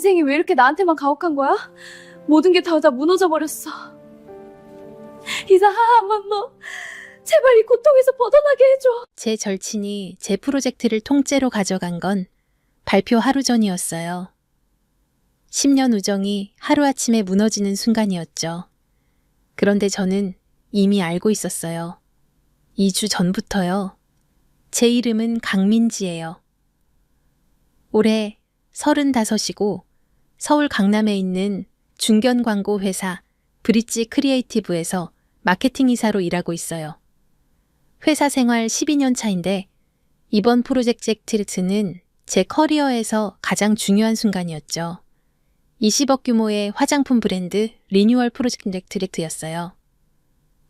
인생이 왜 이렇게 나한테만 가혹한 거야? 모든 게 다 무너져 버렸어. 이상한 너 제발 이 고통에서 벗어나게 해줘. 제 절친이 제 프로젝트를 통째로 가져간 건 발표 하루 전이었어요. 10년 우정이 하루아침에 무너지는 순간이었죠. 그런데 저는 이미 알고 있었어요. 2주 전부터요. 제 이름은 강민지예요. 올해 35이고 서울 강남에 있는 중견 광고 회사 브릿지 크리에이티브에서 마케팅 이사로 일하고 있어요. 회사 생활 12년 차인데 이번 프로젝트는 제 커리어에서 가장 중요한 순간이었죠. 20억 규모의 화장품 브랜드 리뉴얼 프로젝트였어요.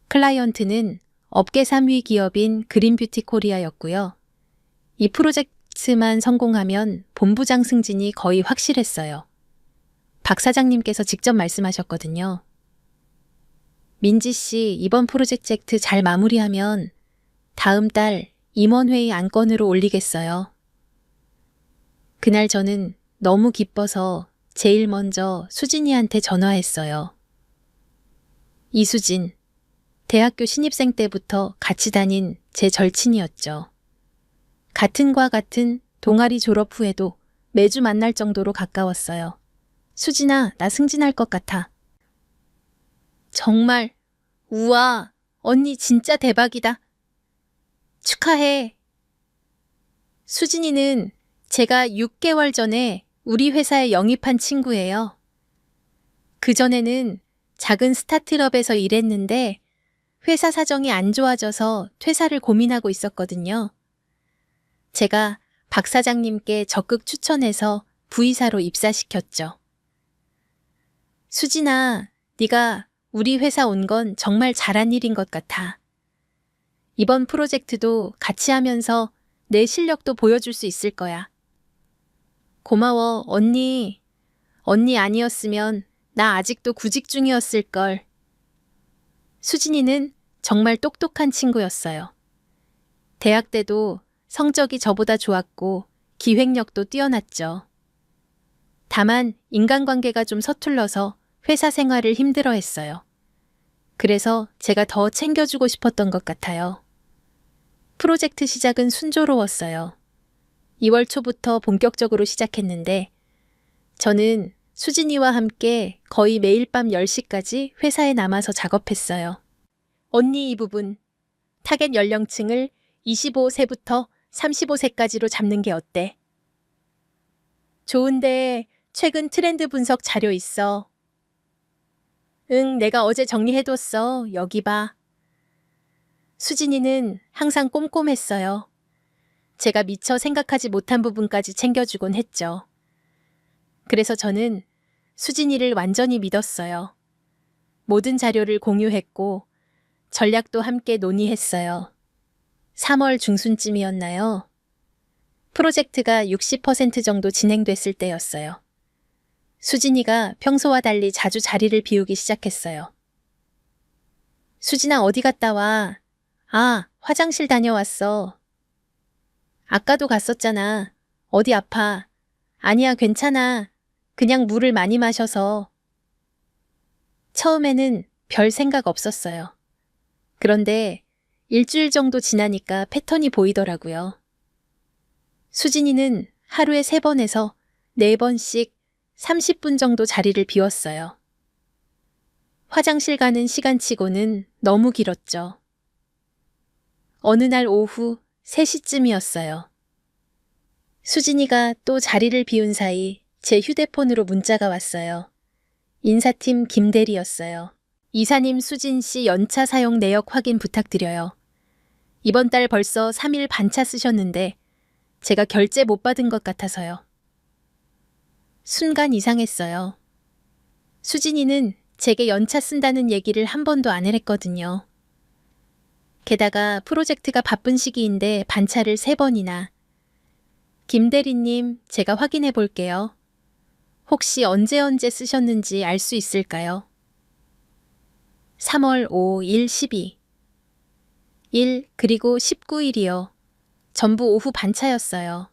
클라이언트는 업계 3위 기업인 그린뷰티 코리아였고요. 이 프로젝트만 성공하면 본부장 승진이 거의 확실했어요. 박 사장님께서 직접 말씀하셨거든요. 민지 씨, 이번 프로젝트 잘 마무리하면 다음 달 임원회의 안건으로 올리겠어요. 그날 저는 너무 기뻐서 제일 먼저 수진이한테 전화했어요. 이수진, 대학교 신입생 때부터 같이 다닌 제 절친이었죠. 같은 과 같은 동아리 졸업 후에도 매주 만날 정도로 가까웠어요. 수진아, 나 승진할 것 같아. 정말, 우와, 언니 진짜 대박이다. 축하해. 수진이는 제가 6개월 전에 우리 회사에 영입한 친구예요. 그전에는 작은 스타트업에서 일했는데 회사 사정이 안 좋아져서 퇴사를 고민하고 있었거든요. 제가 박 사장님께 적극 추천해서 부이사로 입사시켰죠. 수진아, 네가 우리 회사 온 건 정말 잘한 일인 것 같아. 이번 프로젝트도 같이 하면서 내 실력도 보여줄 수 있을 거야. 고마워, 언니. 언니 아니었으면 나 아직도 구직 중이었을걸. 수진이는 정말 똑똑한 친구였어요. 대학 때도 성적이 저보다 좋았고 기획력도 뛰어났죠. 다만 인간관계가 좀 서툴러서 회사 생활을 힘들어했어요. 그래서 제가 더 챙겨주고 싶었던 것 같아요. 프로젝트 시작은 순조로웠어요. 2월 초부터 본격적으로 시작했는데 저는 수진이와 함께 거의 매일 밤 10시까지 회사에 남아서 작업했어요. 언니 이 부분, 타겟 연령층을 25세부터 35세까지로 잡는 게 어때? 좋은데 최근 트렌드 분석 자료 있어. 응, 내가 어제 정리해뒀어. 여기 봐. 수진이는 항상 꼼꼼했어요. 제가 미처 생각하지 못한 부분까지 챙겨주곤 했죠. 그래서 저는 수진이를 완전히 믿었어요. 모든 자료를 공유했고 전략도 함께 논의했어요. 3월 중순쯤이었나요? 프로젝트가 60% 정도 진행됐을 때였어요. 수진이가 평소와 달리 자주 자리를 비우기 시작했어요. 수진아, 어디 갔다 와? 아, 화장실 다녀왔어. 아까도 갔었잖아. 어디 아파? 아니야, 괜찮아. 그냥 물을 많이 마셔서. 처음에는 별 생각 없었어요. 그런데 일주일 정도 지나니까 패턴이 보이더라고요. 수진이는 하루에 3번에서 4번씩 30분 정도 자리를 비웠어요. 화장실 가는 시간치고는 너무 길었죠. 어느 날 오후 3시쯤이었어요. 수진이가 또 자리를 비운 사이 제 휴대폰으로 문자가 왔어요. 인사팀 김대리였어요. 이사님 수진 씨 연차 사용 내역 확인 부탁드려요. 이번 달 벌써 3일 반차 쓰셨는데 제가 결제 못 받은 것 같아서요. 순간 이상했어요. 수진이는 제게 연차 쓴다는 얘기를 한 번도 안 했거든요. 게다가 프로젝트가 바쁜 시기인데 반차를 3번이나. 김 대리님, 제가 확인해 볼게요. 혹시 언제 쓰셨는지 알 수 있을까요? 3월 5, 1, 12. 1 그리고 19일이요. 전부 오후 반차였어요.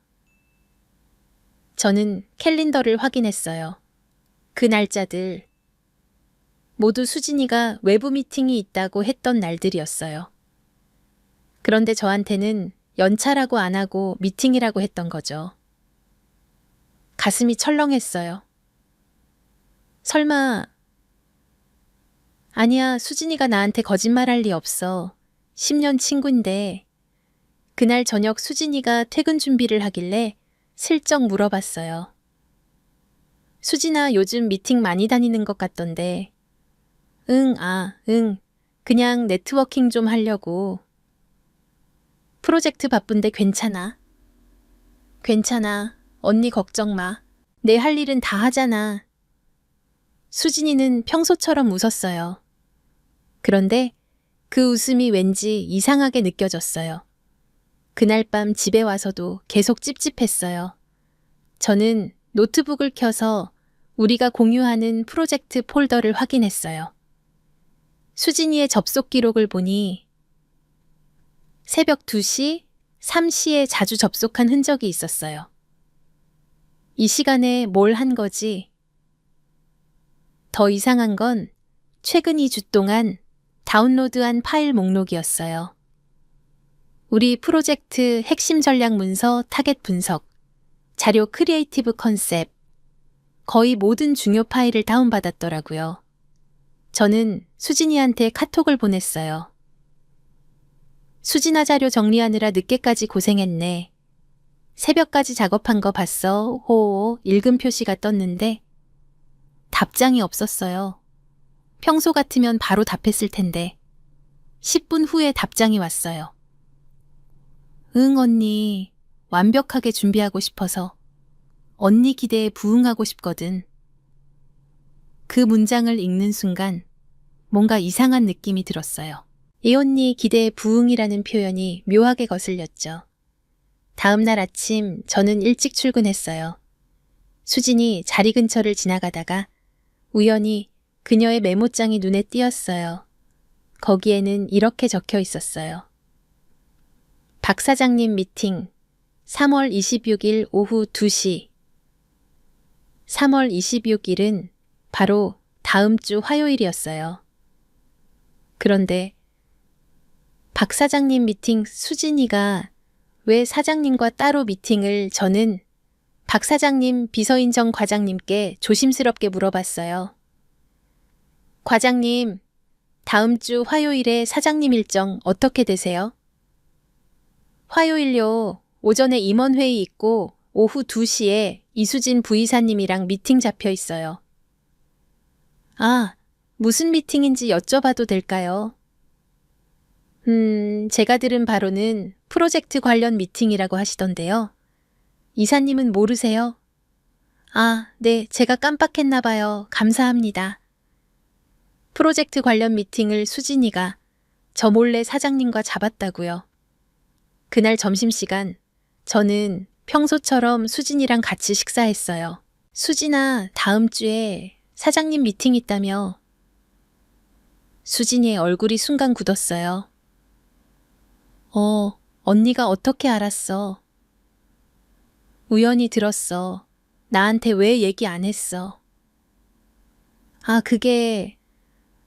저는 캘린더를 확인했어요. 그 날짜들 모두 수진이가 외부 미팅이 있다고 했던 날들이었어요. 그런데 저한테는 연차라고 안 하고 미팅이라고 했던 거죠. 가슴이 철렁했어요. 설마... 아니야, 수진이가 나한테 거짓말할 리 없어. 10년 친구인데 그날 저녁 수진이가 퇴근 준비를 하길래 슬쩍 물어봤어요. 수진아, 요즘 미팅 많이 다니는 것 같던데. 응. 그냥 네트워킹 좀 하려고. 프로젝트 바쁜데 괜찮아? 괜찮아. 언니 걱정 마. 내 할 일은 다 하잖아. 수진이는 평소처럼 웃었어요. 그런데 그 웃음이 왠지 이상하게 느껴졌어요. 그날 밤 집에 와서도 계속 찝찝했어요. 저는 노트북을 켜서 우리가 공유하는 프로젝트 폴더를 확인했어요. 수진이의 접속 기록을 보니 새벽 2시, 3시에 자주 접속한 흔적이 있었어요. 이 시간에 뭘 한 거지? 더 이상한 건 최근 2주 동안 다운로드한 파일 목록이었어요. 우리 프로젝트 핵심 전략 문서 타겟 분석, 자료 크리에이티브 컨셉, 거의 모든 중요 파일을 다운받았더라고요. 저는 수진이한테 카톡을 보냈어요. 수진아, 자료 정리하느라 늦게까지 고생했네. 새벽까지 작업한 거 봤어. 호호, 읽음 표시가 떴는데 답장이 없었어요. 평소 같으면 바로 답했을 텐데 10분 후에 답장이 왔어요. 응, 언니. 완벽하게 준비하고 싶어서 언니 기대에 부응하고 싶거든. 그 문장을 읽는 순간 뭔가 이상한 느낌이 들었어요. 이 언니 기대에 부응이라는 표현이 묘하게 거슬렸죠. 다음 날 아침 저는 일찍 출근했어요. 수진이 자리 근처를 지나가다가 우연히 그녀의 메모장이 눈에 띄었어요. 거기에는 이렇게 적혀 있었어요. 박 사장님 미팅 3월 26일 오후 2시. 3월 26일은 바로 다음 주 화요일이었어요. 그런데 박 사장님 미팅 수진이가 왜 사장님과 따로 미팅을 저는 박 사장님 비서인정 과장님께 조심스럽게 물어봤어요. 과장님, 다음 주 화요일에 사장님 일정 어떻게 되세요? 화요일요. 오전에 임원회의 있고 오후 2시에 이수진 부이사님이랑 미팅 잡혀 있어요. 아, 무슨 미팅인지 여쭤봐도 될까요? 제가 들은 바로는 프로젝트 관련 미팅이라고 하시던데요. 이사님은 모르세요? 아, 네, 제가 깜빡했나 봐요. 감사합니다. 프로젝트 관련 미팅을 수진이가 저 몰래 사장님과 잡았다고요. 그날 점심시간 저는 평소처럼 수진이랑 같이 식사했어요. 수진아, 다음 주에 사장님 미팅 있다며. 수진이의 얼굴이 순간 굳었어요. 언니가 어떻게 알았어? 우연히 들었어. 나한테 왜 얘기 안 했어? 아, 그게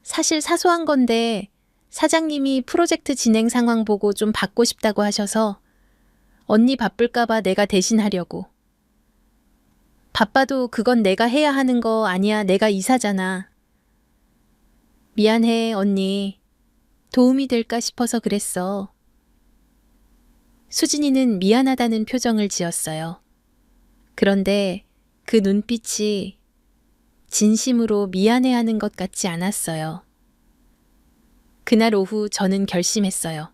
사실 사소한 건데 사장님이 프로젝트 진행 상황 보고 좀 받고 싶다고 하셔서 언니 바쁠까봐 내가 대신 하려고. 바빠도 그건 내가 해야 하는 거 아니야. 내가 이사잖아. 미안해, 언니. 도움이 될까 싶어서 그랬어. 수진이는 미안하다는 표정을 지었어요. 그런데 그 눈빛이 진심으로 미안해하는 것 같지 않았어요. 그날 오후 저는 결심했어요.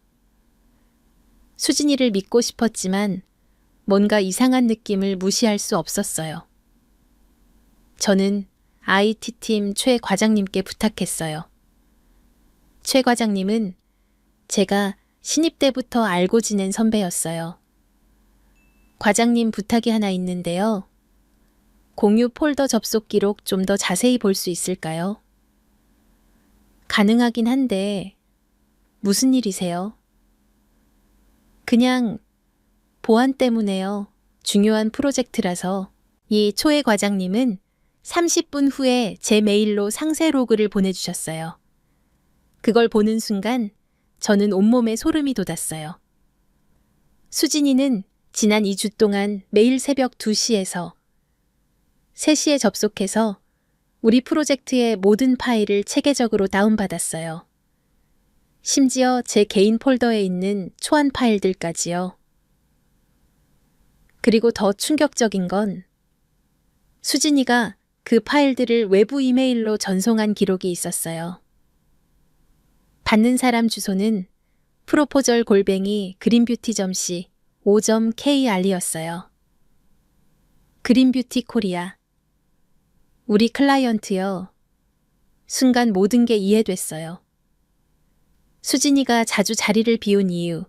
수진이를 믿고 싶었지만 뭔가 이상한 느낌을 무시할 수 없었어요. 저는 IT팀 최 과장님께 부탁했어요. 최 과장님은 제가 신입 때부터 알고 지낸 선배였어요. 과장님, 부탁이 하나 있는데요. 공유 폴더 접속 기록 좀 더 자세히 볼 수 있을까요? 가능하긴 한데 무슨 일이세요? 그냥 보안 때문에요. 중요한 프로젝트라서. 이 초회 과장님은 30분 후에 제 메일로 상세 로그를 보내주셨어요. 그걸 보는 순간 저는 온몸에 소름이 돋았어요. 수진이는 지난 2주 동안 매일 새벽 2시에서 3시에 접속해서 우리 프로젝트의 모든 파일을 체계적으로 다운받았어요. 심지어 제 개인 폴더에 있는 초안 파일들까지요. 그리고 더 충격적인 건 수진이가 그 파일들을 외부 이메일로 전송한 기록이 있었어요. 받는 사람 주소는 프로포절 그린뷰티.c 5.kr이었어요. 그린뷰티 코리아. 우리 클라이언트요. 순간 모든 게 이해됐어요. 수진이가 자주 자리를 비운 이유,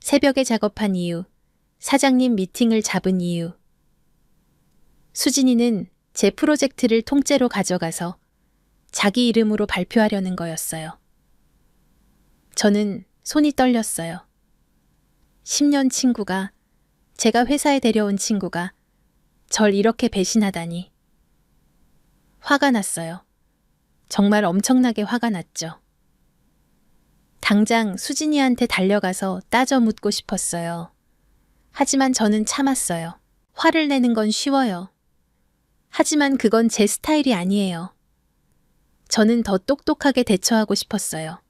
새벽에 작업한 이유, 사장님 미팅을 잡은 이유. 수진이는 제 프로젝트를 통째로 가져가서 자기 이름으로 발표하려는 거였어요. 저는 손이 떨렸어요. 10년 친구가, 제가 회사에 데려온 친구가 절 이렇게 배신하다니. 화가 났어요. 정말 엄청나게 화가 났죠. 당장 수진이한테 달려가서 따져 묻고 싶었어요. 하지만 저는 참았어요. 화를 내는 건 쉬워요. 하지만 그건 제 스타일이 아니에요. 저는 더 똑똑하게 대처하고 싶었어요.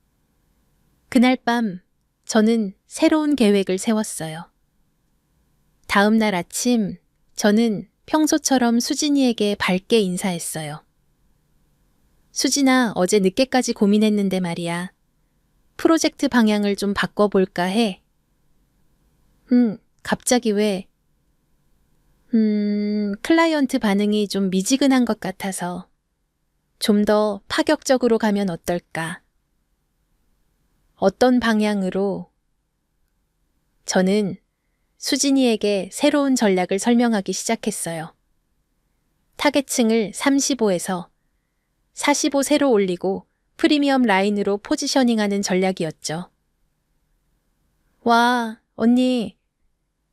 그날 밤 저는 새로운 계획을 세웠어요. 다음 날 아침 저는 평소처럼 수진이에게 밝게 인사했어요. 수진아, 어제 늦게까지 고민했는데 말이야. 프로젝트 방향을 좀 바꿔볼까 해. 갑자기 왜? 클라이언트 반응이 좀 미지근한 것 같아서 좀 더 파격적으로 가면 어떨까? 어떤 방향으로? 저는 수진이에게 새로운 전략을 설명하기 시작했어요. 타겟층을 35에서 45세로 올리고 프리미엄 라인으로 포지셔닝하는 전략이었죠. 와, 언니,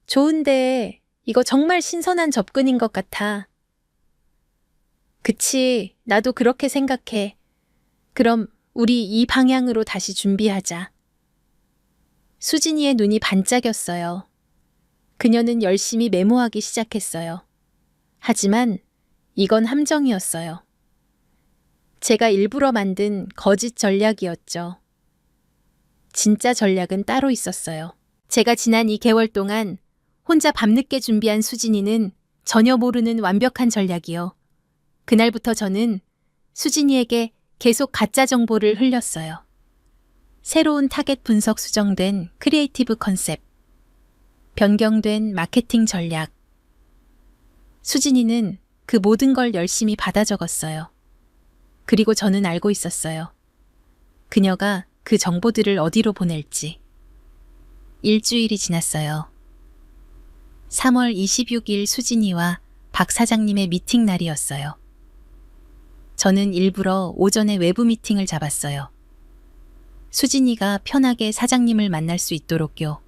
좋은데 이거 정말 신선한 접근인 것 같아. 그치, 나도 그렇게 생각해. 그럼 우리 이 방향으로 다시 준비하자. 수진이의 눈이 반짝였어요. 그녀는 열심히 메모하기 시작했어요. 하지만 이건 함정이었어요. 제가 일부러 만든 거짓 전략이었죠. 진짜 전략은 따로 있었어요. 제가 지난 2개월 동안 혼자 밤늦게 준비한 수진이는 전혀 모르는 완벽한 전략이요. 그날부터 저는 수진이에게 계속 가짜 정보를 흘렸어요. 새로운 타겟 분석 수정된 크리에이티브 컨셉, 변경된 마케팅 전략. 수진이는 그 모든 걸 열심히 받아 적었어요. 그리고 저는 알고 있었어요. 그녀가 그 정보들을 어디로 보낼지. 일주일이 지났어요. 3월 26일 수진이와 박 사장님의 미팅 날이었어요. 저는 일부러 오전에 외부 미팅을 잡았어요. 수진이가 편하게 사장님을 만날 수 있도록요.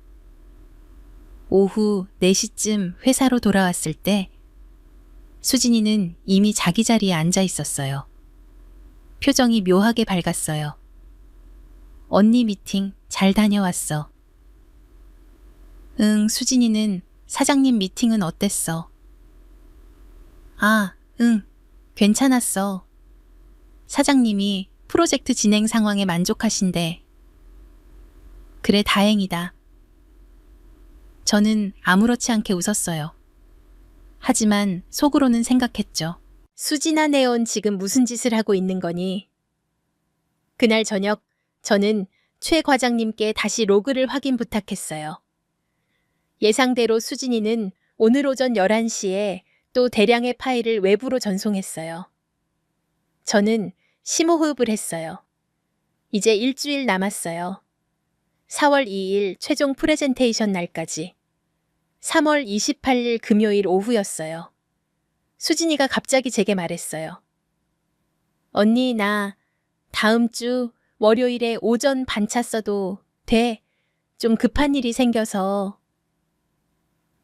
오후 4시쯤 회사로 돌아왔을 때 수진이는 이미 자기 자리에 앉아 있었어요. 표정이 묘하게 밝았어요. 언니 미팅 잘 다녀왔어. 응, 수진이는 사장님 미팅은 어땠어? 아, 응, 괜찮았어. 사장님이 프로젝트 진행 상황에 만족하신대. 그래, 다행이다. 저는 아무렇지 않게 웃었어요. 하지만 속으로는 생각했죠. 수진아 네온 지금 무슨 짓을 하고 있는 거니? 그날 저녁 저는 최 과장님께 다시 로그를 확인 부탁했어요. 예상대로 수진이는 오늘 오전 11시에 또 대량의 파일을 외부로 전송했어요. 저는 심호흡을 했어요. 이제 일주일 남았어요. 4월 2일 최종 프레젠테이션 날까지. 3월 28일 금요일 오후였어요. 수진이가 갑자기 제게 말했어요. 언니, 나 다음 주 월요일에 오전 반차 써도 돼. 좀 급한 일이 생겨서.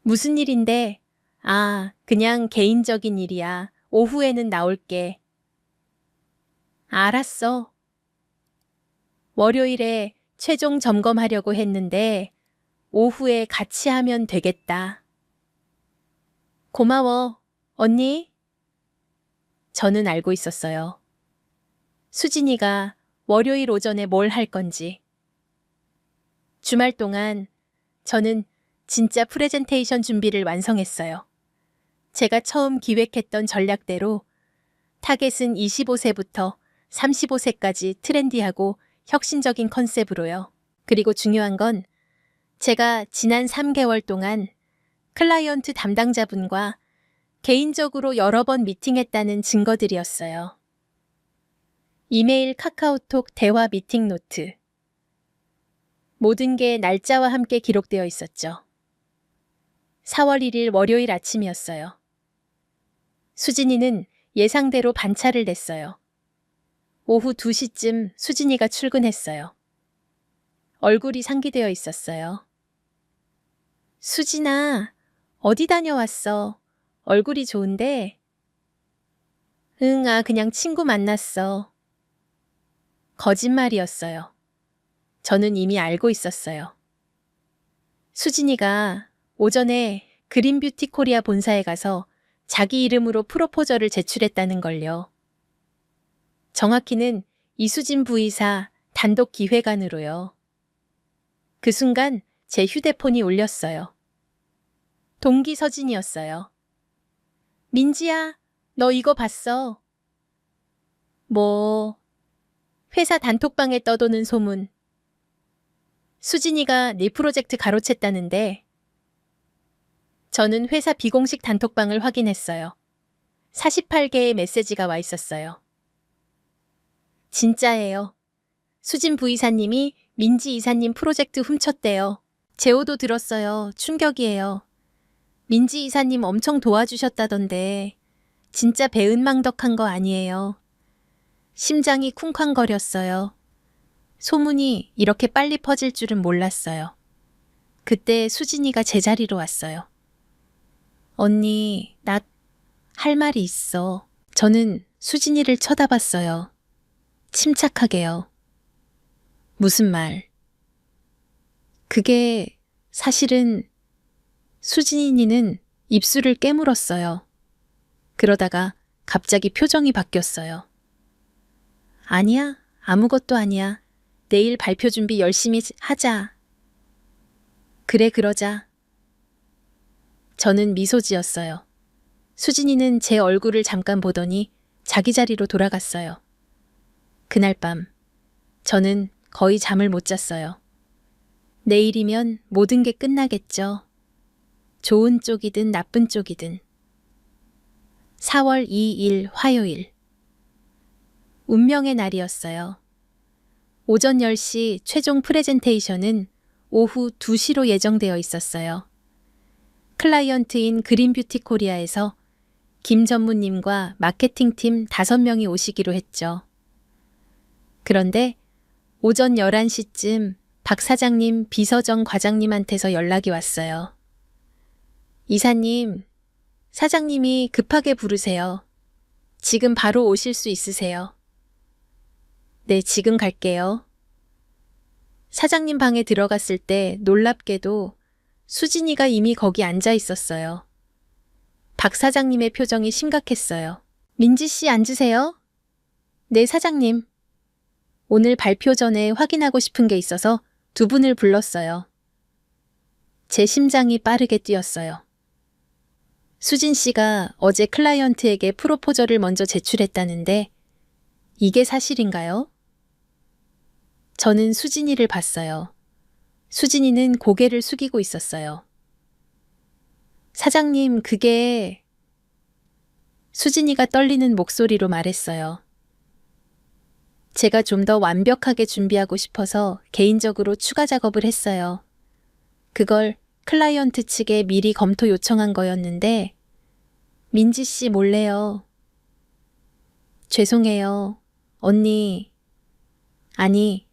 무슨 일인데? 아, 그냥 개인적인 일이야. 오후에는 나올게. 알았어. 월요일에 최종 점검하려고 했는데 오후에 같이 하면 되겠다. 고마워, 언니. 저는 알고 있었어요. 수진이가 월요일 오전에 뭘 할 건지. 주말 동안 저는 진짜 프레젠테이션 준비를 완성했어요. 제가 처음 기획했던 전략대로 타겟은 25세부터 35세까지 트렌디하고 혁신적인 컨셉으로요. 그리고 중요한 건 제가 지난 3개월 동안 클라이언트 담당자분과 개인적으로 여러 번 미팅했다는 증거들이었어요. 이메일, 카카오톡, 대화 미팅 노트. 모든 게 날짜와 함께 기록되어 있었죠. 4월 1일 월요일 아침이었어요. 수진이는 예상대로 반차를 냈어요. 오후 2시쯤 수진이가 출근했어요. 얼굴이 상기되어 있었어요. 수진아, 어디 다녀왔어? 얼굴이 좋은데? 응, 그냥 친구 만났어. 거짓말이었어요. 저는 이미 알고 있었어요. 수진이가 오전에 그린뷰티 코리아 본사에 가서 자기 이름으로 프로포저를 제출했다는 걸요. 정확히는 이수진 부이사 단독 기획안으로요. 그 순간 제 휴대폰이 울렸어요. 동기 서진이었어요. 민지야, 너 이거 봤어? 뭐, 회사 단톡방에 떠도는 소문. 수진이가 네 프로젝트 가로챘다는데 저는 회사 비공식 단톡방을 확인했어요. 48개의 메시지가 와 있었어요. 진짜예요. 수진 부이사님이 민지 이사님 프로젝트 훔쳤대요. 제오도 들었어요. 충격이에요. 민지 이사님 엄청 도와주셨다던데 진짜 배은망덕한 거 아니에요. 심장이 쿵쾅거렸어요. 소문이 이렇게 빨리 퍼질 줄은 몰랐어요. 그때 수진이가 제자리로 왔어요. 언니, 나 할 말이 있어. 저는 수진이를 쳐다봤어요. 침착하게요. 무슨 말? 그게 사실은 수진이는 입술을 깨물었어요. 그러다가 갑자기 표정이 바뀌었어요. 아니야, 아무것도 아니야. 내일 발표 준비 열심히 하자. 그래, 그러자. 저는 미소 지었어요. 수진이는 제 얼굴을 잠깐 보더니 자기 자리로 돌아갔어요. 그날 밤, 저는 거의 잠을 못 잤어요. 내일이면 모든 게 끝나겠죠. 좋은 쪽이든 나쁜 쪽이든. 4월 2일 화요일. 운명의 날이었어요. 오전 10시 최종 프레젠테이션은 오후 2시로 예정되어 있었어요. 클라이언트인 그린뷰티 코리아에서 김 전무님과 마케팅팀 5명이 오시기로 했죠. 그런데 오전 11시쯤 박 사장님, 비서정 과장님한테서 연락이 왔어요. 이사님, 사장님이 급하게 부르세요. 지금 바로 오실 수 있으세요? 네, 지금 갈게요. 사장님 방에 들어갔을 때 놀랍게도 수진이가 이미 거기 앉아 있었어요. 박 사장님의 표정이 심각했어요. 민지 씨 앉으세요. 네, 사장님. 오늘 발표 전에 확인하고 싶은 게 있어서 두 분을 불렀어요. 제 심장이 빠르게 뛰었어요. 수진 씨가 어제 클라이언트에게 프로포저를 먼저 제출했다는데 이게 사실인가요? 저는 수진이를 봤어요. 수진이는 고개를 숙이고 있었어요. 사장님, 그게... 수진이가 떨리는 목소리로 말했어요. 제가 좀 더 완벽하게 준비하고 싶어서 개인적으로 추가 작업을 했어요. 그걸 클라이언트 측에 미리 검토 요청한 거였는데 민지 씨 몰래요. 죄송해요. 언니. 아니,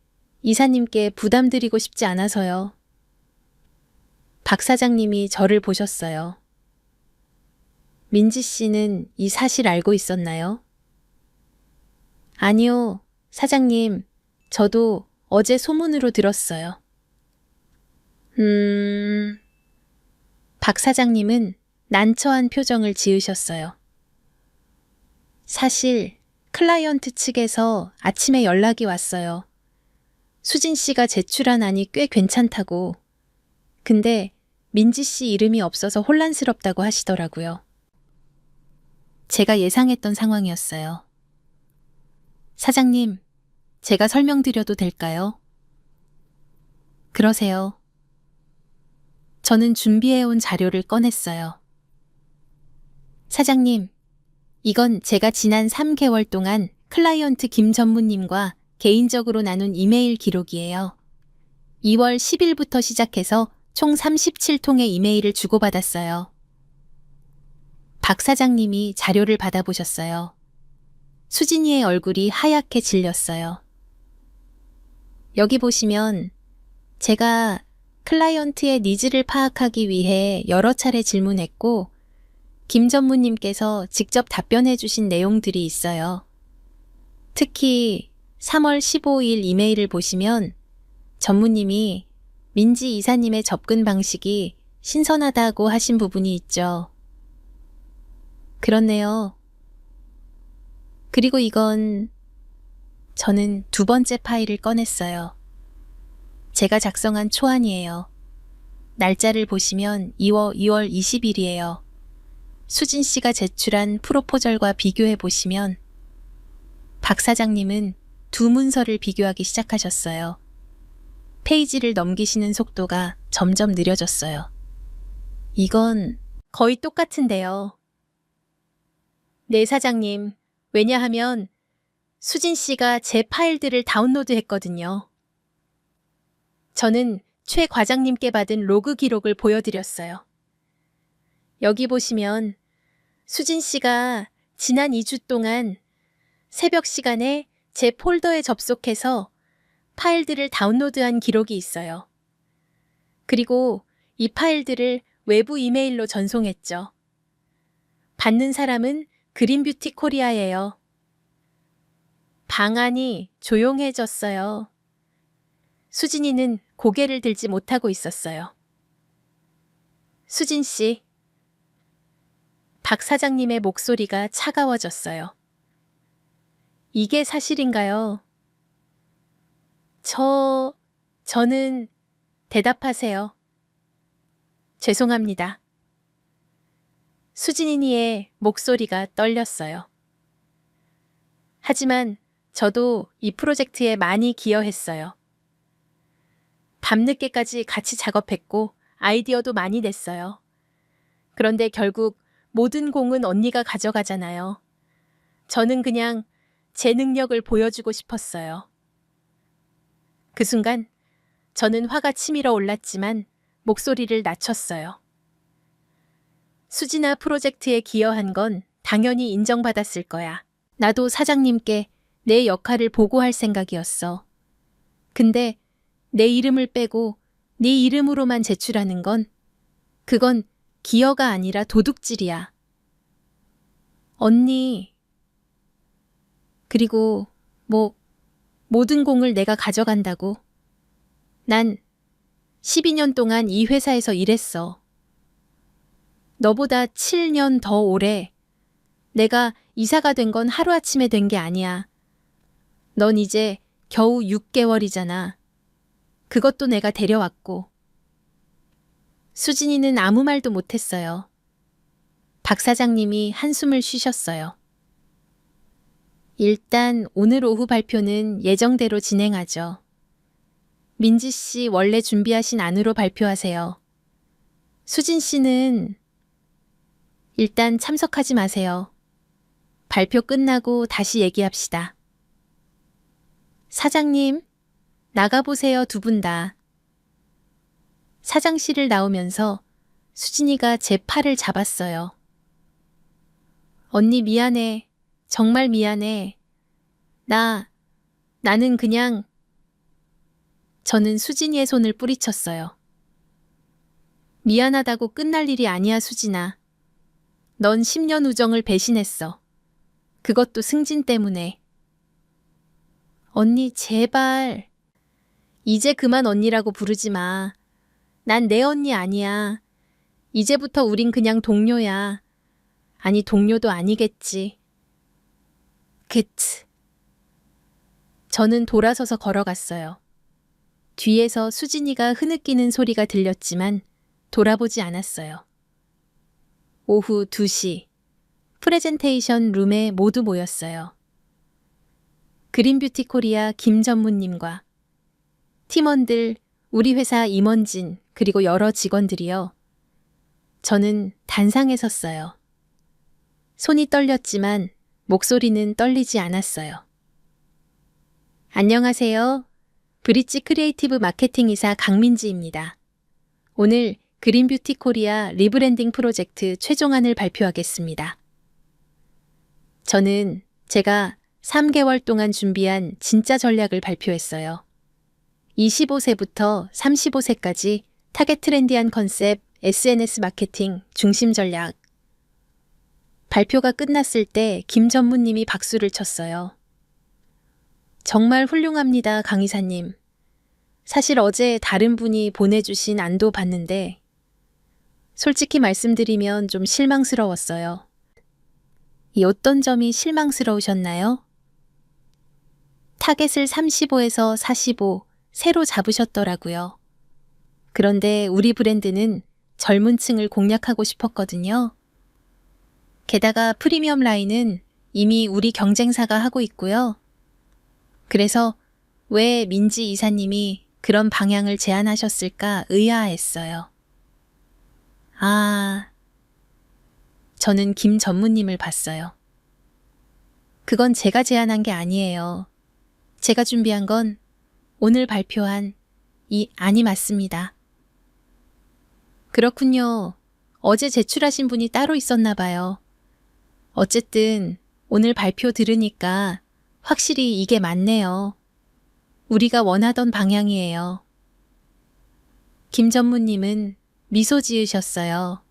이사님께 부담드리고 싶지 않아서요. 박 사장님이 저를 보셨어요. 민지 씨는 이 사실 알고 있었나요? 아니요, 사장님. 저도 어제 소문으로 들었어요. 박 사장님은 난처한 표정을 지으셨어요. 사실 클라이언트 측에서 아침에 연락이 왔어요. 수진 씨가 제출한 안이 꽤 괜찮다고. 근데 민지 씨 이름이 없어서 혼란스럽다고 하시더라고요. 제가 예상했던 상황이었어요. 사장님, 제가 설명드려도 될까요? 그러세요. 저는 준비해온 자료를 꺼냈어요. 사장님, 이건 제가 지난 3개월 동안 클라이언트 김 전무님과 개인적으로 나눈 이메일 기록이에요. 2월 10일부터 시작해서 총 37통의 이메일을 주고받았어요. 박 사장님이 자료를 받아보셨어요. 수진이의 얼굴이 하얗게 질렸어요. 여기 보시면 제가 클라이언트의 니즈를 파악하기 위해 여러 차례 질문했고 김 전무님께서 직접 답변해 주신 내용들이 있어요. 특히 3월 15일 이메일을 보시면 전무님이 민지 이사님의 접근 방식이 신선하다고 하신 부분이 있죠. 그렇네요. 그리고 이건 저는 두 번째 파일을 꺼냈어요. 제가 작성한 초안이에요. 날짜를 보시면 2월 20일이에요. 수진 씨가 제출한 프로포절과 비교해 보시면 박 사장님은 두 문서를 비교하기 시작하셨어요. 페이지를 넘기시는 속도가 점점 느려졌어요. 이건 거의 똑같은데요. 네, 사장님. 왜냐하면 수진 씨가 제 파일들을 다운로드 했거든요. 저는 최 과장님께 받은 로그 기록을 보여드렸어요. 여기 보시면 수진 씨가 지난 2주 동안 새벽 시간에 제 폴더에 접속해서 파일들을 다운로드한 기록이 있어요. 그리고 이 파일들을 외부 이메일로 전송했죠. 받는 사람은 그린뷰티 코리아예요. 방안이 조용해졌어요. 수진이는 고개를 들지 못하고 있었어요. 수진 씨. 박 사장님의 목소리가 차가워졌어요. 이게 사실인가요? 저는 대답하세요. 죄송합니다. 수진이의 목소리가 떨렸어요. 하지만 저도 이 프로젝트에 많이 기여했어요. 밤늦게까지 같이 작업했고 아이디어도 많이 냈어요. 그런데 결국 모든 공은 언니가 가져가잖아요. 저는 그냥 제 능력을 보여주고 싶었어요. 그 순간 저는 화가 치밀어 올랐지만 목소리를 낮췄어요. 수진아 프로젝트에 기여한 건 당연히 인정받았을 거야. 나도 사장님께 내 역할을 보고할 생각이었어. 근데 내 이름을 빼고 네 이름으로만 제출하는 건 그건 기여가 아니라 도둑질이야. 언니. 그리고 모든 공을 내가 가져간다고. 난 12년 동안 이 회사에서 일했어. 너보다 7년 더 오래. 내가 이사가 된 건 하루아침에 된 게 아니야. 넌 이제 겨우 6개월이잖아. 그것도 내가 데려왔고. 수진이는 아무 말도 못했어요. 박 사장님이 한숨을 쉬셨어요. 일단 오늘 오후 발표는 예정대로 진행하죠. 민지 씨 원래 준비하신 안으로 발표하세요. 수진 씨는 일단 참석하지 마세요. 발표 끝나고 다시 얘기합시다. 사장님, 나가보세요, 두 분 다. 사장실을 나오면서 수진이가 제 팔을 잡았어요. 언니 미안해. 정말 미안해. 나는 그냥... 저는 수진이의 손을 뿌리쳤어요. 미안하다고 끝날 일이 아니야, 수진아. 넌 10년 우정을 배신했어. 그것도 승진 때문에. 언니, 제발. 이제 그만 언니라고 부르지 마. 난 내 언니 아니야. 이제부터 우린 그냥 동료야. 아니, 동료도 아니겠지. 그치. 저는 돌아서서 걸어갔어요. 뒤에서 수진이가 흐느끼는 소리가 들렸지만 돌아보지 않았어요. 오후 2시, 프레젠테이션 룸에 모두 모였어요. 그린뷰티 코리아 김 전무님과 팀원들, 우리 회사 임원진, 그리고 여러 직원들이요. 저는 단상에 섰어요. 손이 떨렸지만 목소리는 떨리지 않았어요. 안녕하세요. 브릿지 크리에이티브 마케팅이사 강민지입니다. 오늘 그린뷰티 코리아 리브랜딩 프로젝트 최종안을 발표하겠습니다. 저는 제가 3개월 동안 준비한 진짜 전략을 발표했어요. 25세부터 35세까지 타겟 트렌디한 컨셉 SNS 마케팅 중심 전략. 발표가 끝났을 때 김 전무님이 박수를 쳤어요. 정말 훌륭합니다, 강 이사님. 사실 어제 다른 분이 보내주신 안도 봤는데 솔직히 말씀드리면 좀 실망스러웠어요. 이 어떤 점이 실망스러우셨나요? 타겟을 35에서 45 새로 잡으셨더라고요. 그런데 우리 브랜드는 젊은 층을 공략하고 싶었거든요. 게다가 프리미엄 라인은 이미 우리 경쟁사가 하고 있고요. 그래서 왜 민지 이사님이 그런 방향을 제안하셨을까 의아했어요. 저는 김 전무님을 봤어요. 그건 제가 제안한 게 아니에요. 제가 준비한 건 오늘 발표한 이 안이 맞습니다. 그렇군요. 어제 제출하신 분이 따로 있었나 봐요. 어쨌든 오늘 발표 들으니까 확실히 이게 맞네요. 우리가 원하던 방향이에요. 김 전무님은 미소 지으셨어요.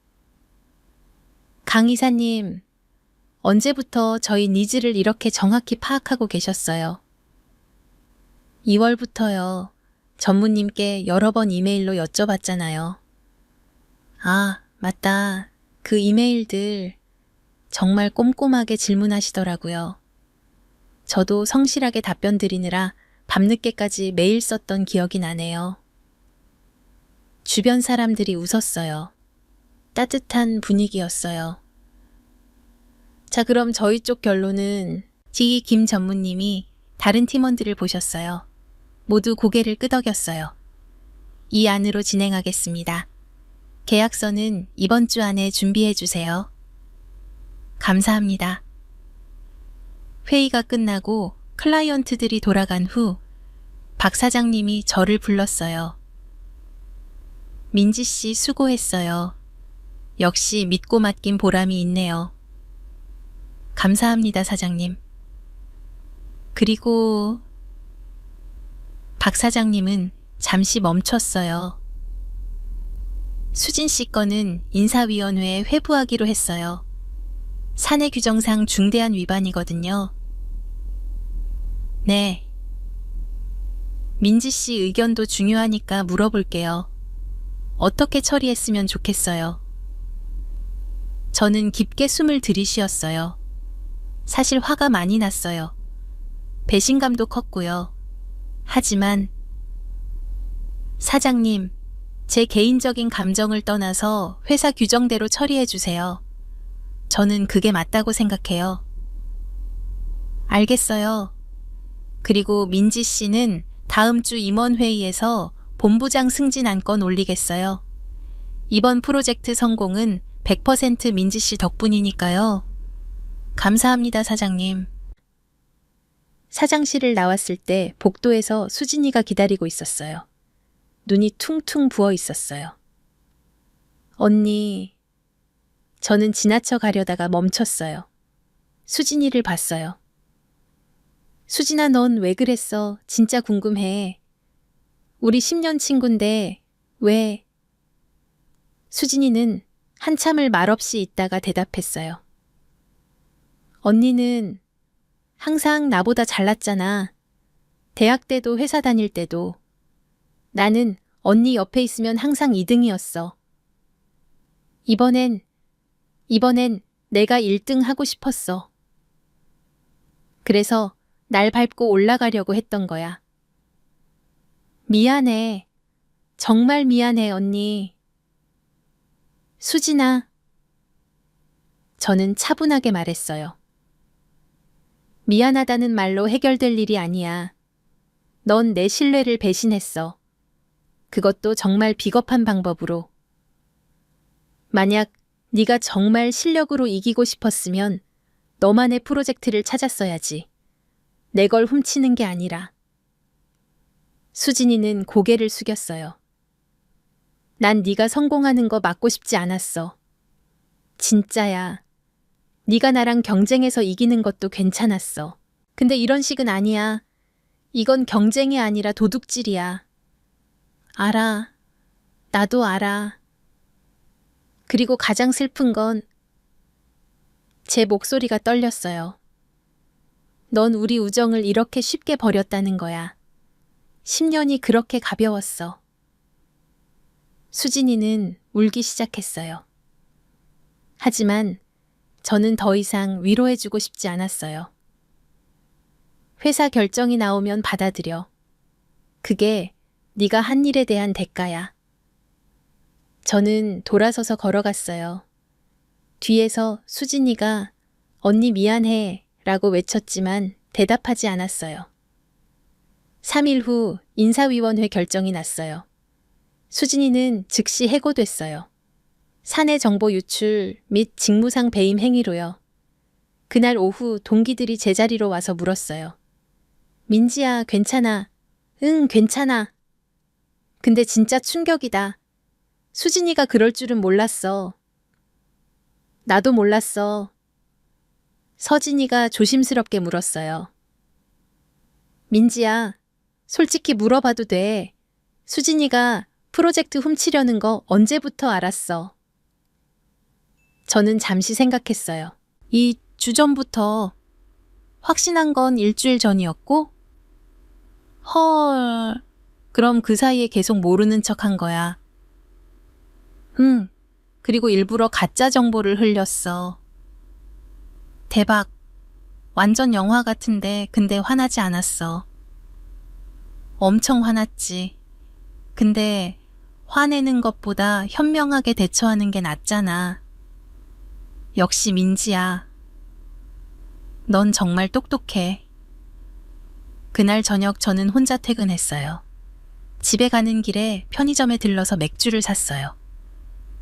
강 이사님, 언제부터 저희 니즈를 이렇게 정확히 파악하고 계셨어요? 2월부터요. 전무님께 여러 번 이메일로 여쭤봤잖아요. 맞다. 그 이메일들 정말 꼼꼼하게 질문하시더라고요. 저도 성실하게 답변 드리느라 밤늦게까지 메일 썼던 기억이 나네요. 주변 사람들이 웃었어요. 따뜻한 분위기였어요. 자, 그럼 저희 쪽 결론은 김 전무님이 다른 팀원들을 보셨어요. 모두 고개를 끄덕였어요. 이 안으로 진행하겠습니다. 계약서는 이번 주 안에 준비해 주세요. 감사합니다. 회의가 끝나고 클라이언트들이 돌아간 후 박 사장님이 저를 불렀어요. 민지 씨 수고했어요. 역시 믿고 맡긴 보람이 있네요. 감사합니다, 사장님. 그리고 박 사장님은 잠시 멈췄어요. 수진 씨 건은 인사위원회에 회부하기로 했어요. 사내 규정상 중대한 위반이거든요. 네. 민지 씨 의견도 중요하니까 물어볼게요. 어떻게 처리했으면 좋겠어요? 저는 깊게 숨을 들이쉬었어요. 사실 화가 많이 났어요. 배신감도 컸고요. 하지만 사장님, 제 개인적인 감정을 떠나서 회사 규정대로 처리해 주세요. 저는 그게 맞다고 생각해요. 알겠어요. 그리고 민지 씨는 다음 주 임원회의에서 본부장 승진 안건 올리겠어요. 이번 프로젝트 성공은 100% 민지 씨 덕분이니까요. 감사합니다, 사장님. 사장실을 나왔을 때 복도에서 수진이가 기다리고 있었어요. 눈이 퉁퉁 부어 있었어요. 언니, 저는 지나쳐 가려다가 멈췄어요. 수진이를 봤어요. 수진아, 넌 왜 그랬어? 진짜 궁금해. 우리 10년 친구인데 왜? 수진이는 한참을 말없이 있다가 대답했어요. 언니는 항상 나보다 잘났잖아. 대학 때도 회사 다닐 때도. 나는 언니 옆에 있으면 항상 2등이었어. 이번엔 내가 1등 하고 싶었어. 그래서 날 밟고 올라가려고 했던 거야. 미안해. 정말 미안해, 언니. 수진아. 저는 차분하게 말했어요. 미안하다는 말로 해결될 일이 아니야. 넌 내 신뢰를 배신했어. 그것도 정말 비겁한 방법으로. 만약 네가 정말 실력으로 이기고 싶었으면 너만의 프로젝트를 찾았어야지. 내 걸 훔치는 게 아니라. 수진이는 고개를 숙였어요. 난 네가 성공하는 거 막고 싶지 않았어. 진짜야. 네가 나랑 경쟁해서 이기는 것도 괜찮았어. 근데 이런 식은 아니야. 이건 경쟁이 아니라 도둑질이야. 알아. 나도 알아. 그리고 가장 슬픈 건 제 목소리가 떨렸어요. 넌 우리 우정을 이렇게 쉽게 버렸다는 거야. 10년이 그렇게 가벼웠어. 수진이는 울기 시작했어요. 하지만 저는 더 이상 위로해주고 싶지 않았어요. 회사 결정이 나오면 받아들여. 그게 네가 한 일에 대한 대가야. 저는 돌아서서 걸어갔어요. 뒤에서 수진이가 언니 미안해 라고 외쳤지만 대답하지 않았어요. 3일 후 인사위원회 결정이 났어요. 수진이는 즉시 해고됐어요. 사내 정보 유출 및 직무상 배임 행위로요. 그날 오후 동기들이 제자리로 와서 물었어요. 민지야, 괜찮아. 응, 괜찮아. 근데 진짜 충격이다. 수진이가 그럴 줄은 몰랐어. 나도 몰랐어. 서진이가 조심스럽게 물었어요. 민지야, 솔직히 물어봐도 돼. 수진이가 프로젝트 훔치려는 거 언제부터 알았어? 저는 잠시 생각했어요. 2주 전부터. 확신한 건 일주일 전이었고? 헐, 그럼 그 사이에 계속 모르는 척 한 거야. 응, 그리고 일부러 가짜 정보를 흘렸어. 대박. 완전 영화 같은데 근데 화나지 않았어. 엄청 화났지. 근데 화내는 것보다 현명하게 대처하는 게 낫잖아. 역시 민지야. 넌 정말 똑똑해. 그날 저녁 저는 혼자 퇴근했어요. 집에 가는 길에 편의점에 들러서 맥주를 샀어요.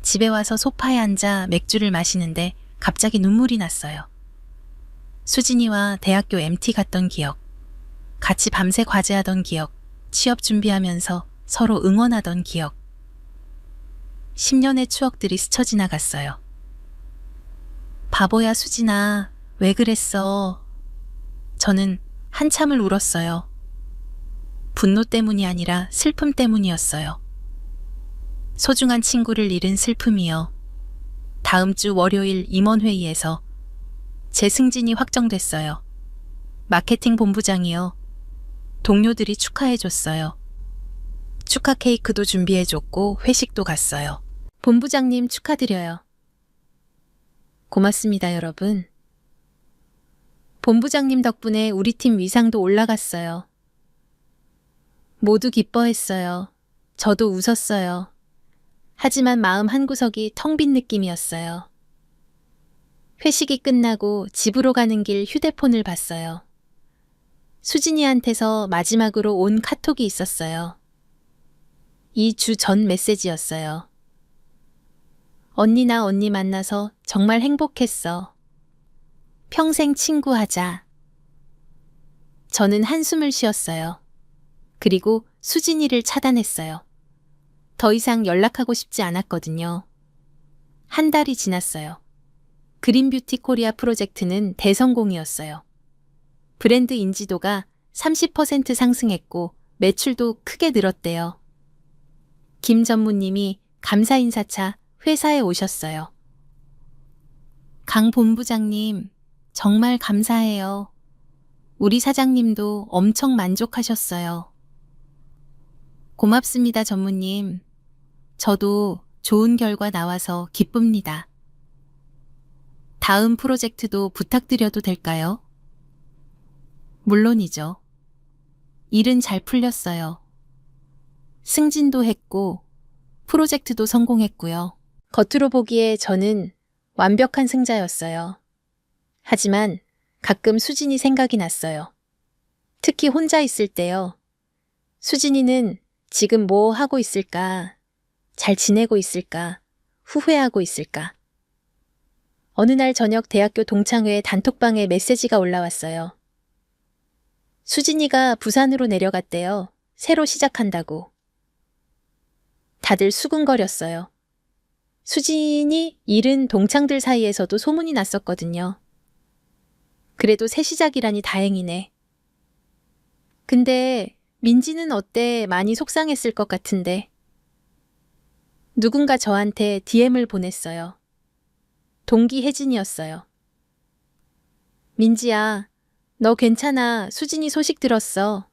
집에 와서 소파에 앉아 맥주를 마시는데 갑자기 눈물이 났어요. 수진이와 대학교 MT 갔던 기억, 같이 밤새 과제하던 기억, 취업 준비하면서 서로 응원하던 기억. 10년의 추억들이 스쳐 지나갔어요. 바보야 수진아, 왜 그랬어? 저는 한참을 울었어요. 분노 때문이 아니라 슬픔 때문이었어요. 소중한 친구를 잃은 슬픔이요. 다음 주 월요일 임원회의에서 제 승진이 확정됐어요. 마케팅 본부장이요. 동료들이 축하해줬어요. 축하 케이크도 준비해줬고 회식도 갔어요. 본부장님 축하드려요. 고맙습니다, 여러분. 본부장님 덕분에 우리 팀 위상도 올라갔어요. 모두 기뻐했어요. 저도 웃었어요. 하지만 마음 한구석이 텅 빈 느낌이었어요. 회식이 끝나고 집으로 가는 길 휴대폰을 봤어요. 수진이한테서 마지막으로 온 카톡이 있었어요. 2주 전 메시지였어요. 언니 만나서 정말 행복했어. 평생 친구하자. 저는 한숨을 쉬었어요. 그리고 수진이를 차단했어요. 더 이상 연락하고 싶지 않았거든요. 한 달이 지났어요. 그린뷰티 코리아 프로젝트는 대성공이었어요. 브랜드 인지도가 30% 상승했고 매출도 크게 늘었대요. 김 전무님이 감사 인사차 회사에 오셨어요. 강 본부장님, 정말 감사해요. 우리 사장님도 엄청 만족하셨어요. 고맙습니다, 전무님. 저도 좋은 결과 나와서 기쁩니다. 다음 프로젝트도 부탁드려도 될까요? 물론이죠. 일은 잘 풀렸어요. 승진도 했고, 프로젝트도 성공했고요. 겉으로 보기에 저는 완벽한 승자였어요. 하지만 가끔 수진이 생각이 났어요. 특히 혼자 있을 때요. 수진이는 지금 뭐 하고 있을까? 잘 지내고 있을까? 후회하고 있을까? 어느 날 저녁 대학교 동창회 단톡방에 메시지가 올라왔어요. 수진이가 부산으로 내려갔대요. 새로 시작한다고. 다들 수근거렸어요. 수진이 일은 동창들 사이에서도 소문이 났었거든요. 그래도 새 시작이라니 다행이네. 근데 민지는 어때? 많이 속상했을 것 같은데. 누군가 저한테 DM을 보냈어요. 동기 혜진이었어요. 민지야, 너 괜찮아. 수진이 소식 들었어.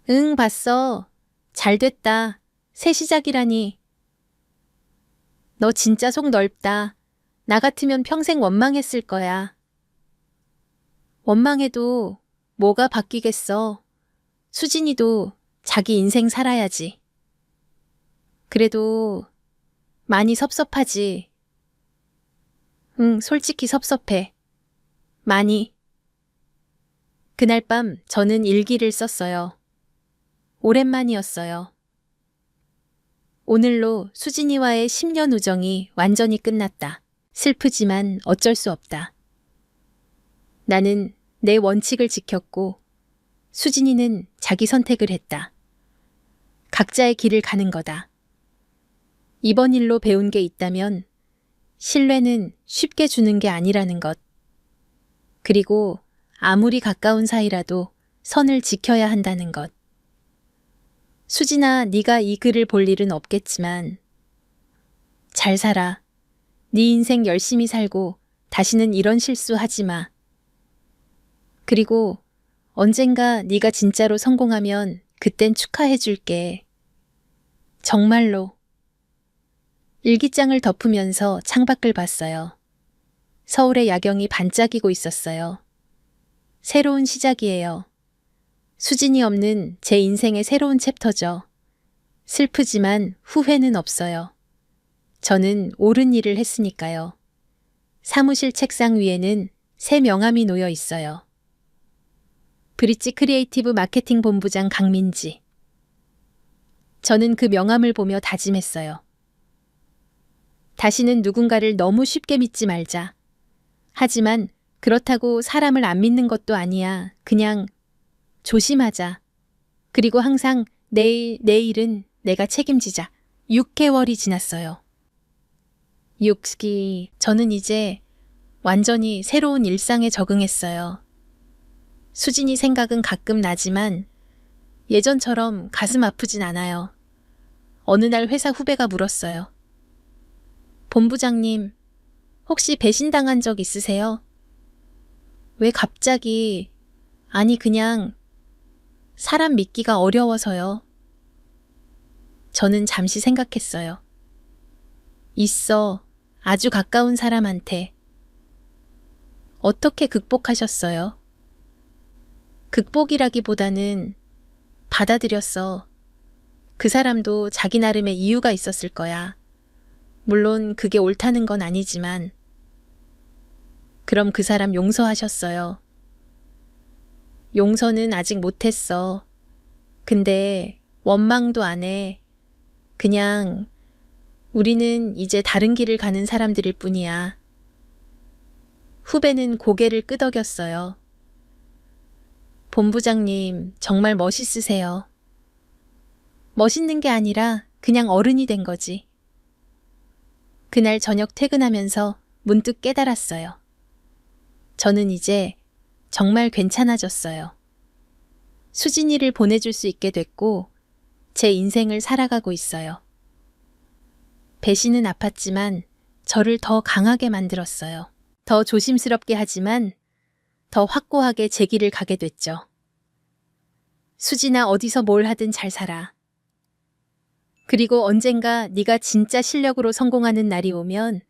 응, 봤어. 잘 됐다. 새 시작이라니. 너 진짜 속 넓다. 나 같으면 평생 원망했을 거야. 원망해도 뭐가 바뀌겠어. 수진이도 자기 인생 살아야지. 그래도 많이 섭섭하지. 응, 솔직히 섭섭해. 많이. 그날 밤 저는 일기를 썼어요. 오랜만이었어요. 오늘로 수진이와의 10년 우정이 완전히 끝났다. 슬프지만 어쩔 수 없다. 나는 내 원칙을 지켰고 수진이는 자기 선택을 했다. 각자의 길을 가는 거다. 이번 일로 배운 게 있다면 신뢰는 쉽게 주는 게 아니라는 것. 그리고 아무리 가까운 사이라도 선을 지켜야 한다는 것. 수진아, 네가 이 글을 볼 일은 없겠지만 잘 살아. 네 인생 열심히 살고 다시는 이런 실수 하지 마. 그리고 언젠가 네가 진짜로 성공하면 그땐 축하해 줄게. 정말로. 일기장을 덮으면서 창밖을 봤어요. 서울의 야경이 반짝이고 있었어요. 새로운 시작이에요. 수진이 없는 제 인생의 새로운 챕터죠. 슬프지만 후회는 없어요. 저는 옳은 일을 했으니까요. 사무실 책상 위에는 새 명함이 놓여 있어요. 브릿지 크리에이티브 마케팅 본부장 강민지. 저는 그 명함을 보며 다짐했어요. 다시는 누군가를 너무 쉽게 믿지 말자. 하지만 그렇다고 사람을 안 믿는 것도 아니야. 그냥 조심하자. 그리고 항상 내일은 내가 책임지자. 6개월이 지났어요. 6기, 저는 이제 완전히 새로운 일상에 적응했어요. 수진이 생각은 가끔 나지만 예전처럼 가슴 아프진 않아요. 어느 날 회사 후배가 물었어요. 본부장님, 혹시 배신당한 적 있으세요? 왜 갑자기, 아니 그냥 사람 믿기가 어려워서요. 저는 잠시 생각했어요. 있어. 아주 가까운 사람한테. 어떻게 극복하셨어요? 극복이라기보다는 받아들였어. 그 사람도 자기 나름의 이유가 있었을 거야. 물론 그게 옳다는 건 아니지만. 그럼 그 사람 용서하셨어요. 용서는 아직 못했어. 근데 원망도 안 해. 그냥 우리는 이제 다른 길을 가는 사람들일 뿐이야. 후배는 고개를 끄덕였어요. 본부장님, 정말 멋있으세요. 멋있는 게 아니라 그냥 어른이 된 거지. 그날 저녁 퇴근하면서 문득 깨달았어요. 저는 이제 정말 괜찮아졌어요. 수진이를 보내줄 수 있게 됐고 제 인생을 살아가고 있어요. 배신은 아팠지만 저를 더 강하게 만들었어요. 더 조심스럽게 하지만 더 확고하게 제 길을 가게 됐죠. 수진아, 어디서 뭘 하든 잘 살아. 그리고 언젠가 네가 진짜 실력으로 성공하는 날이 오면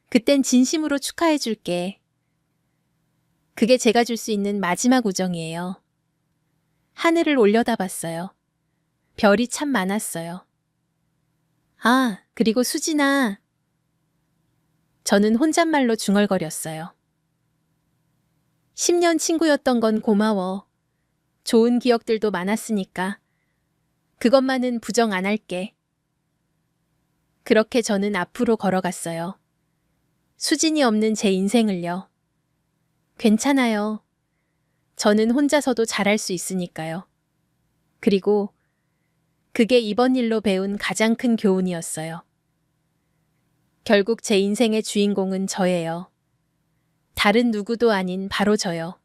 그땐 진심으로 축하해 줄게. 그게 제가 줄 수 있는 마지막 우정이에요. 하늘을 올려다봤어요. 별이 참 많았어요. 아, 그리고 수진아. 저는 혼잣말로 중얼거렸어요. 10년 친구였던 건 고마워. 좋은 기억들도 많았으니까. 그것만은 부정 안 할게. 그렇게 저는 앞으로 걸어갔어요. 수진이 없는 제 인생을요. 괜찮아요. 저는 혼자서도 잘할 수 있으니까요. 그리고 그게 이번 일로 배운 가장 큰 교훈이었어요. 결국 제 인생의 주인공은 저예요. 다른 누구도 아닌 바로 저요.